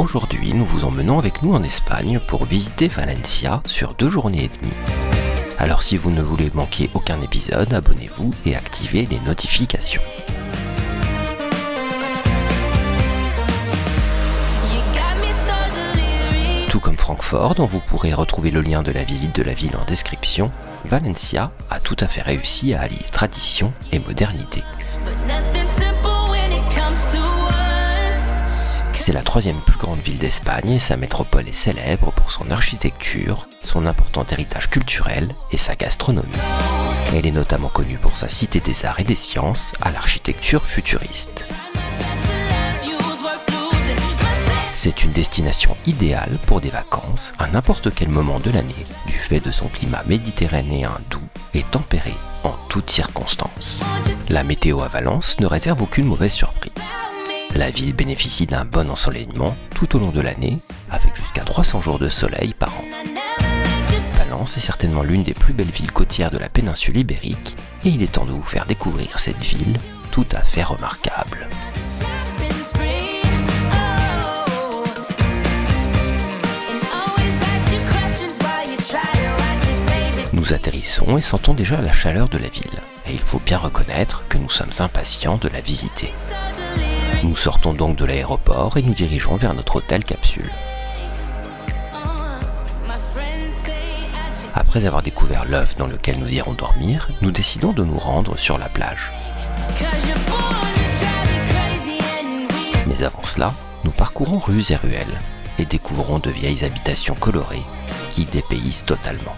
Aujourd'hui, nous vous emmenons avec nous en Espagne pour visiter Valencia sur 2 journées et demie. Alors si vous ne voulez manquer aucun épisode, abonnez-vous et activez les notifications. Tout comme Francfort, dont vous pourrez retrouver le lien de la visite de la ville en description, Valencia a tout à fait réussi à allier tradition et modernité. C'est la 3e plus grande ville d'Espagne et sa métropole est célèbre pour son architecture, son important héritage culturel et sa gastronomie. Elle est notamment connue pour sa cité des arts et des sciences à l'architecture futuriste. C'est une destination idéale pour des vacances à n'importe quel moment de l'année, du fait de son climat méditerranéen doux et tempéré en toutes circonstances. La météo à Valence ne réserve aucune mauvaise surprise. La ville bénéficie d'un bon ensoleillement tout au long de l'année, avec jusqu'à 300 jours de soleil par an. Valence est certainement l'une des plus belles villes côtières de la péninsule ibérique, et il est temps de vous faire découvrir cette ville tout à fait remarquable. Nous atterrissons et sentons déjà la chaleur de la ville, et il faut bien reconnaître que nous sommes impatients de la visiter. Nous sortons donc de l'aéroport et nous dirigeons vers notre hôtel capsule. Après avoir découvert l'œuf dans lequel nous irons dormir, nous décidons de nous rendre sur la plage. Mais avant cela, nous parcourons rues et ruelles et découvrons de vieilles habitations colorées qui dépaysent totalement.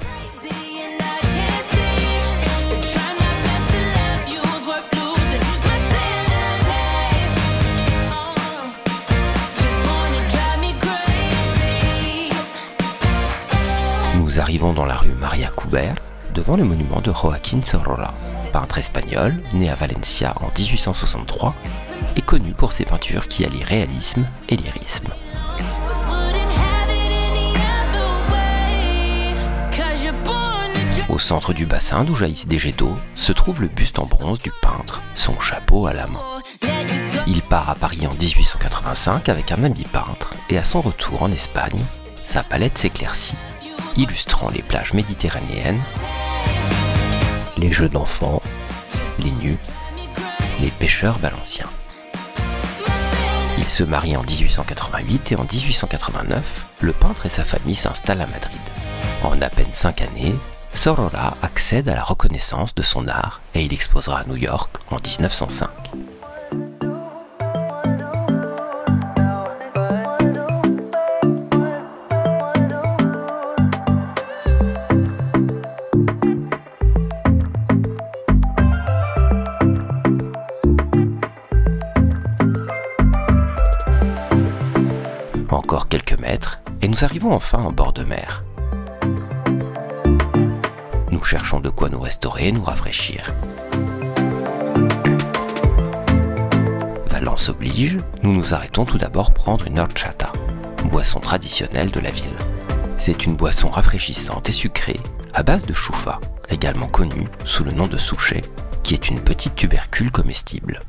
Nous arrivons dans la rue Maria Cuber, devant le monument de Joaquín Sorolla, peintre espagnol né à Valencia en 1863 et connu pour ses peintures qui allient réalisme et lyrisme. Au centre du bassin d'où jaillissent des jets d'eau se trouve le buste en bronze du peintre, son chapeau à la main. Il part à Paris en 1885 avec un habit peintre et à son retour en Espagne, sa palette s'éclaircit, illustrant les plages méditerranéennes, les jeux d'enfants, les nus, les pêcheurs valenciens. Il se marie en 1888 et en 1889, le peintre et sa famille s'installent à Madrid. En à peine 5 années, Sorolla accède à la reconnaissance de son art et il exposera à New York en 1905. Encore quelques mètres, et nous arrivons enfin en bord de mer. Nous cherchons de quoi nous restaurer et nous rafraîchir. Valence oblige, nous nous arrêtons tout d'abord prendre une horchata, boisson traditionnelle de la ville. C'est une boisson rafraîchissante et sucrée à base de choufa, également connue sous le nom de souchet, qui est une petite tubercule comestible.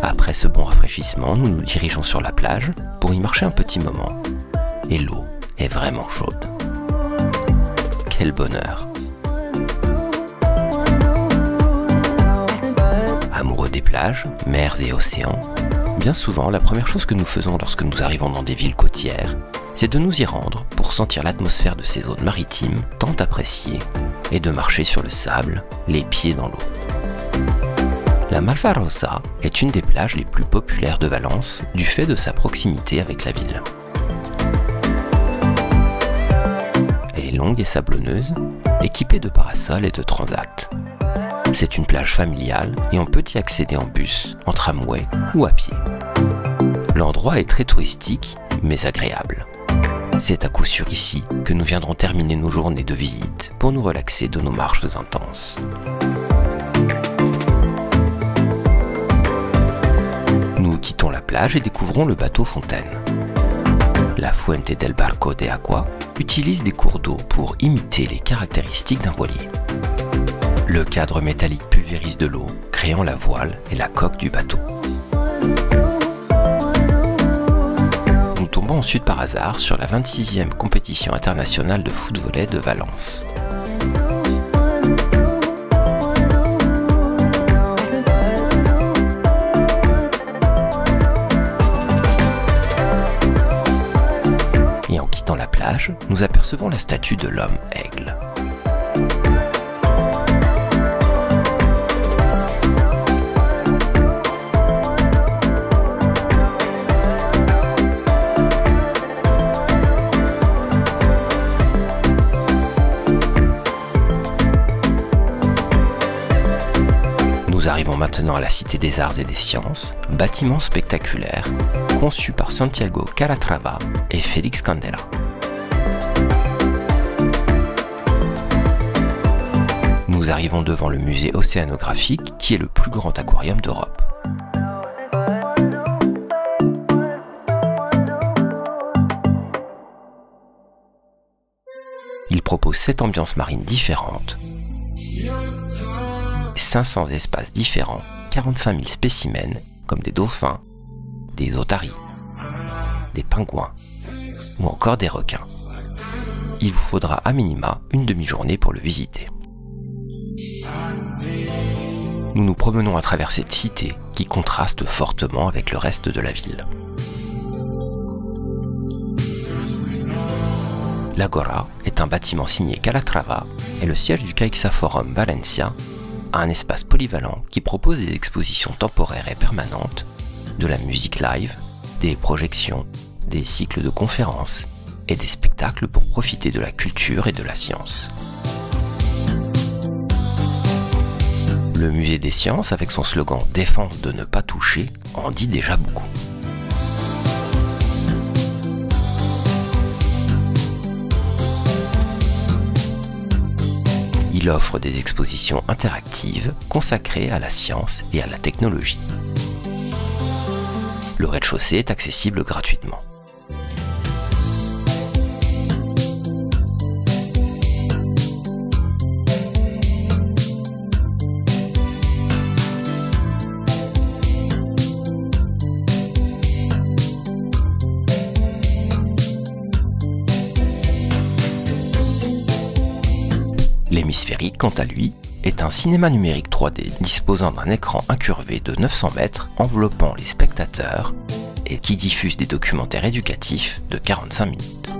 Après ce bon rafraîchissement, nous nous dirigeons sur la plage pour y marcher un petit moment. Et l'eau est vraiment chaude. Quel bonheur! Amoureux des plages, mers et océans, bien souvent la première chose que nous faisons lorsque nous arrivons dans des villes côtières, c'est de nous y rendre pour sentir l'atmosphère de ces zones maritimes tant appréciées et de marcher sur le sable, les pieds dans l'eau. La Malvarrosa est une des plages les plus populaires de Valence du fait de sa proximité avec la ville. Elle est longue et sablonneuse, équipée de parasols et de transats. C'est une plage familiale et on peut y accéder en bus, en tramway ou à pied. L'endroit est très touristique, mais agréable. C'est à coup sûr ici que nous viendrons terminer nos journées de visite pour nous relaxer de nos marches intenses. Nous quittons la plage et découvrons le bateau fontaine. La Fuente del Barco de Agua utilise des cours d'eau pour imiter les caractéristiques d'un voilier. Le cadre métallique pulvérise de l'eau, créant la voile et la coque du bateau. tombons ensuite par hasard sur la 26e compétition internationale de foot-volley de Valence. Et en quittant la plage, nous apercevons la statue de l'homme aigle. Nous arrivons maintenant à la Cité des Arts et des Sciences, bâtiment spectaculaire, conçu par Santiago Calatrava et Félix Candela. Nous arrivons devant le musée océanographique, qui est le plus grand aquarium d'Europe. Il propose 7 ambiances marines différentes, 500 espaces différents, 45 000 spécimens comme des dauphins, des otaries, des pingouins ou encore des requins. Il vous faudra à minima une demi-journée pour le visiter. Nous nous promenons à travers cette cité qui contraste fortement avec le reste de la ville. L'Agora est un bâtiment signé Calatrava et le siège du CaixaForum Valencia, un espace polyvalent qui propose des expositions temporaires et permanentes, de la musique live, des projections, des cycles de conférences et des spectacles pour profiter de la culture et de la science. Le musée des sciences, avec son slogan « Défense de ne pas toucher », en dit déjà beaucoup. Il offre des expositions interactives consacrées à la science et à la technologie. Le rez-de-chaussée est accessible gratuitement. L'hémisphérique, quant à lui, est un cinéma numérique 3D disposant d'un écran incurvé de 900 mètres enveloppant les spectateurs et qui diffuse des documentaires éducatifs de 45 minutes.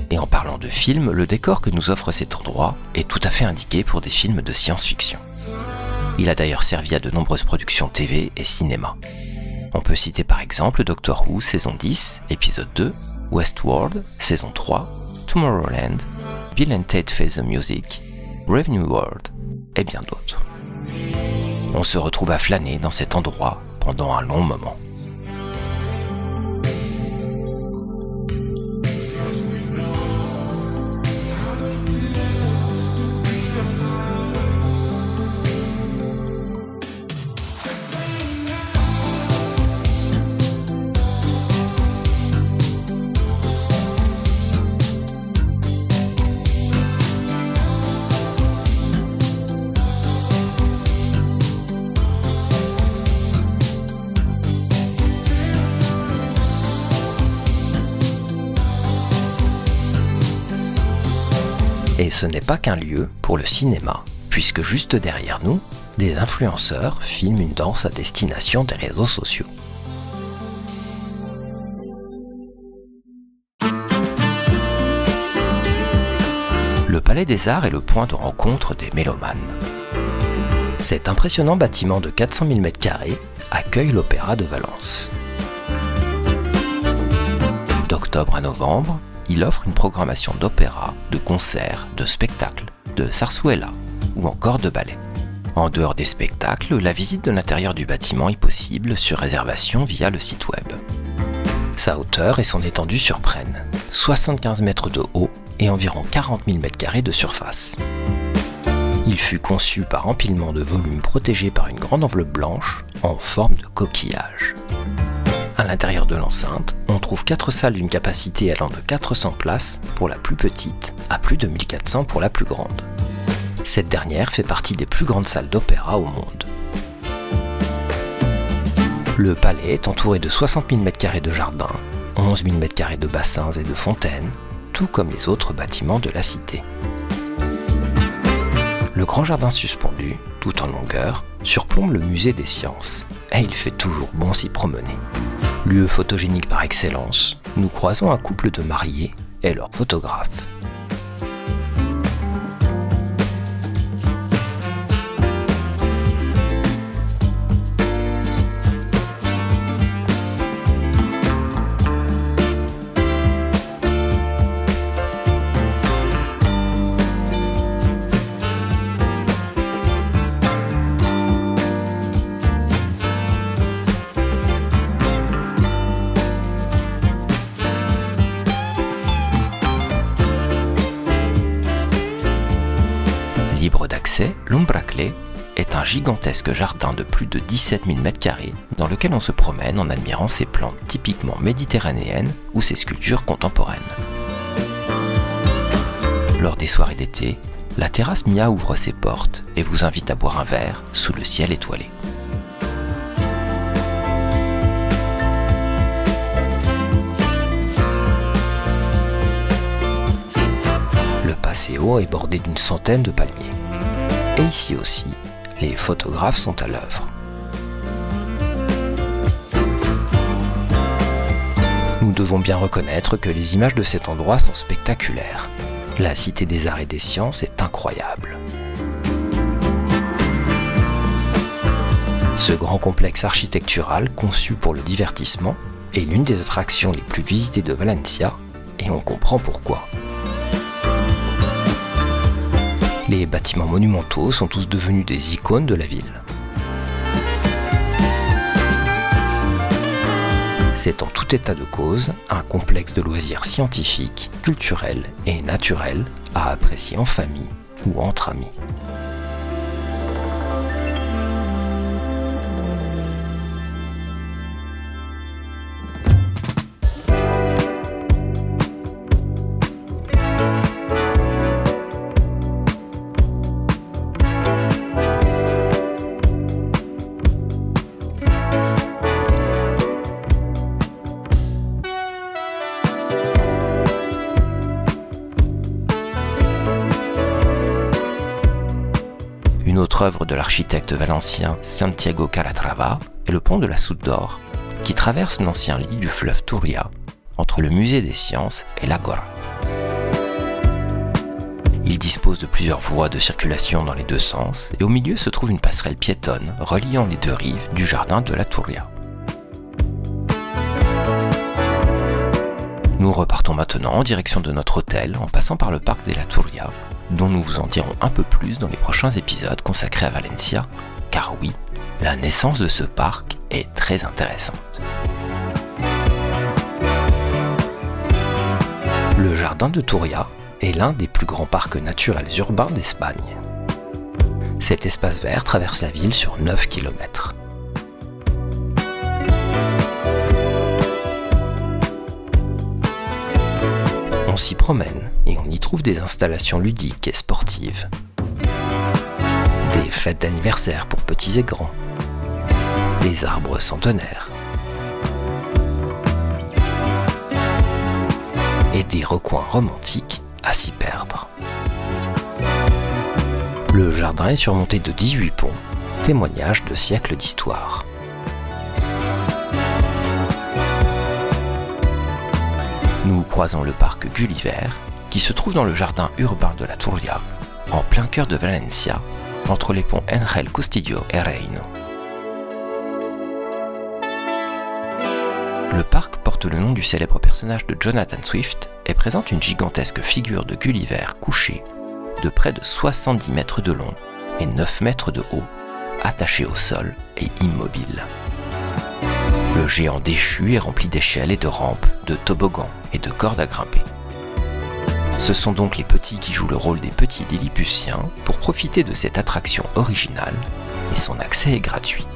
Et en parlant de films, le décor que nous offre cet endroit est tout à fait indiqué pour des films de science-fiction. Il a d'ailleurs servi à de nombreuses productions TV et cinéma. On peut citer par exemple Doctor Who saison 10, épisode 2, Westworld saison 3, Tomorrowland, Bill and Ted Face the Music, Brave New World et bien d'autres. On se retrouve à flâner dans cet endroit pendant un long moment. Et ce n'est pas qu'un lieu pour le cinéma, puisque juste derrière nous, des influenceurs filment une danse à destination des réseaux sociaux. Le Palais des Arts est le point de rencontre des mélomanes. Cet impressionnant bâtiment de 400 000 m² accueille l'Opéra de Valence. D'octobre à novembre, il offre une programmation d'opéra, de concerts, de spectacles, de sarsuela ou encore de ballets. En dehors des spectacles, la visite de l'intérieur du bâtiment est possible sur réservation via le site web. Sa hauteur et son étendue surprennent, 75 mètres de haut et environ 40 000 m² de surface. Il fut conçu par empilement de volumes protégés par une grande enveloppe blanche en forme de coquillage. À l'intérieur de l'enceinte, on trouve 4 salles d'une capacité allant de 400 places pour la plus petite à plus de 1400 pour la plus grande. Cette dernière fait partie des plus grandes salles d'opéra au monde. Le palais est entouré de 60 000 m² de jardin, 11 000 m² de bassins et de fontaines, tout comme les autres bâtiments de la cité. Le grand jardin suspendu, tout en longueur, surplombe le musée des sciences, et il fait toujours bon s'y promener. Lieu photogénique par excellence, nous croisons un couple de mariés et leur photographe. Libre d'accès, l'Umbracle est un gigantesque jardin de plus de 17 000 m² dans lequel on se promène en admirant ses plantes typiquement méditerranéennes ou ses sculptures contemporaines. Lors des soirées d'été, la terrasse Mia ouvre ses portes et vous invite à boire un verre sous le ciel étoilé. Le Paseo est bordé d'une centaine de palmiers. Et ici aussi, les photographes sont à l'œuvre. Nous devons bien reconnaître que les images de cet endroit sont spectaculaires. La Cité des Arts et des Sciences est incroyable. Ce grand complexe architectural conçu pour le divertissement est l'une des attractions les plus visitées de Valencia, et on comprend pourquoi. Les bâtiments monumentaux sont tous devenus des icônes de la ville. C'est en tout état de cause un complexe de loisirs scientifiques, culturels et naturels à apprécier en famille ou entre amis. Une autre œuvre de l'architecte valencien Santiago Calatrava est le pont de la Soude d'Or, qui traverse l'ancien lit du fleuve Turia, entre le musée des sciences et l'Agora. Il dispose de plusieurs voies de circulation dans les deux sens, et au milieu se trouve une passerelle piétonne reliant les deux rives du jardin de la Turia. Nous repartons maintenant en direction de notre hôtel en passant par le parc de la Turia, dont nous vous en dirons un peu plus dans les prochains épisodes consacrés à Valencia, car oui, la naissance de ce parc est très intéressante. Le jardin de Turia est l'un des plus grands parcs naturels urbains d'Espagne. Cet espace vert traverse la ville sur 9 km. On s'y promène et on y trouve des installations ludiques et sportives. Des fêtes d'anniversaire pour petits et grands. Des arbres centenaires. Et des recoins romantiques à s'y perdre. Le jardin est surmonté de 18 ponts, témoignage de siècles d'histoire. Nous croisons le parc Gulliver, qui se trouve dans le jardin urbain de la Turia, en plein cœur de Valencia, entre les ponts Ángel Castillo et Reino. Le parc porte le nom du célèbre personnage de Jonathan Swift et présente une gigantesque figure de Gulliver couché, de près de 70 mètres de long et 9 mètres de haut, attaché au sol et immobile. Le géant déchu est rempli d'échelles et de rampes, de toboggans et de cordes à grimper. Ce sont donc les petits qui jouent le rôle des petits Lilliputiens pour profiter de cette attraction originale, et son accès est gratuit.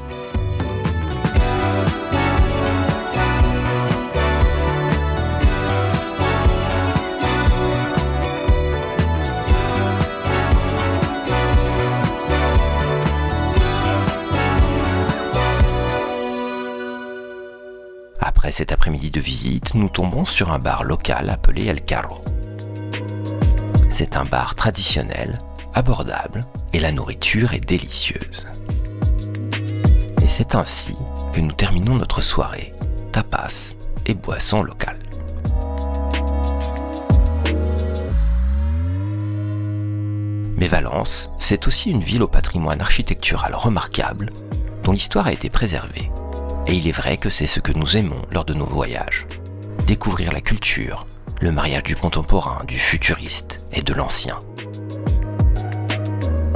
Après cet après-midi de visite, nous tombons sur un bar local appelé El Carro. C'est un bar traditionnel, abordable, et la nourriture est délicieuse. Et c'est ainsi que nous terminons notre soirée, tapas et boissons locales. Mais Valence, c'est aussi une ville au patrimoine architectural remarquable, dont l'histoire a été préservée. Et il est vrai que c'est ce que nous aimons lors de nos voyages. Découvrir la culture, le mariage du contemporain, du futuriste et de l'ancien.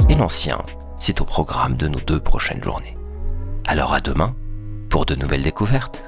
Et l'ancien, c'est au programme de nos 2 prochaines journées. Alors à demain, pour de nouvelles découvertes.